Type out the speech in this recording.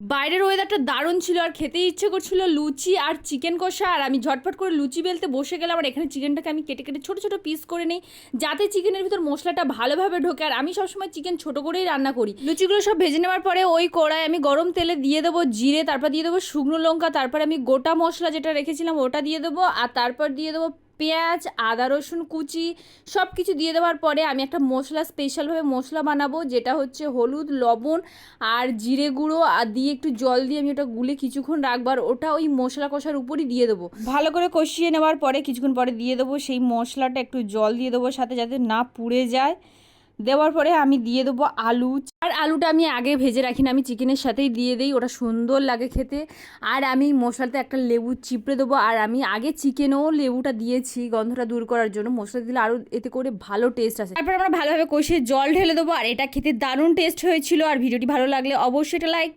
বাইরের ওয়েদারটা দারুণ ছিল আর খেতে ইচ্ছে করছিল লুচি আর চিকেন কষা। আর আমি ঝটপট করে লুচি বেলতে বসে গেলাম। আর এখানে চিকেনটাকে আমি কেটে কেটে ছোটো ছোটো পিস করে নিই, যাতে চিকেনের ভিতর মশলাটা ভালোভাবে ঢোকে। আর আমি সবসময় চিকেন ছোটো করেই রান্না করি। লুচিগুলো সব ভেজে নেওয়ার পরে ওই কড়াই আমি গরম তেলে দিয়ে দেবো জিরে, তারপর দিয়ে দেবো শুকনো লঙ্কা, তারপর আমি গোটা মশলা যেটা রেখেছিলাম ওটা দিয়ে দেবো, আর তারপর দিয়ে দেবো পেঁয়াজ, আদা রসুন কুচি, সব কিছু দিয়ে দেওয়ার পরে আমি একটা মশলা স্পেশালভাবে মশলা বানাবো, যেটা হচ্ছে হলুদ, লবণ আর জিরে গুঁড়ো আর দিয়ে একটু জল দিয়ে আমি ওটা গুলে কিছুক্ষণ রাখবো। আর ওটা ওই মশলা কষার উপরই দিয়ে দেবো। ভালো করে কষিয়ে নেওয়ার পরে কিছুক্ষণ পরে দিয়ে দেবো সেই মশলাটা, একটু জল দিয়ে দেবো সাথে, যাতে না পুড়ে যায়। দেওয়ার পরে আমি দিয়ে দেবো আলু। আর আলুটা আমি আগে ভেজে রাখি না, আমি চিকেনের সাথেই দিয়ে দিই, ওটা সুন্দর লাগে খেতে। আর আমি মশলাতে একটা লেবু চিপড়ে দেবো। আর আমি আগে চিকেনেও লেবুটা দিয়েছি গন্ধটা দূর করার জন্য, মশলা দিলে আরও এতে করে ভালো টেস্ট আসে। তারপর আমরা ভালোভাবে কষিয়ে জল ঢেলে দেবো। আর এটা খেতে দারুণ টেস্ট হয়েছিল। আর ভিডিওটি ভালো লাগলে অবশ্যই এটা লাইক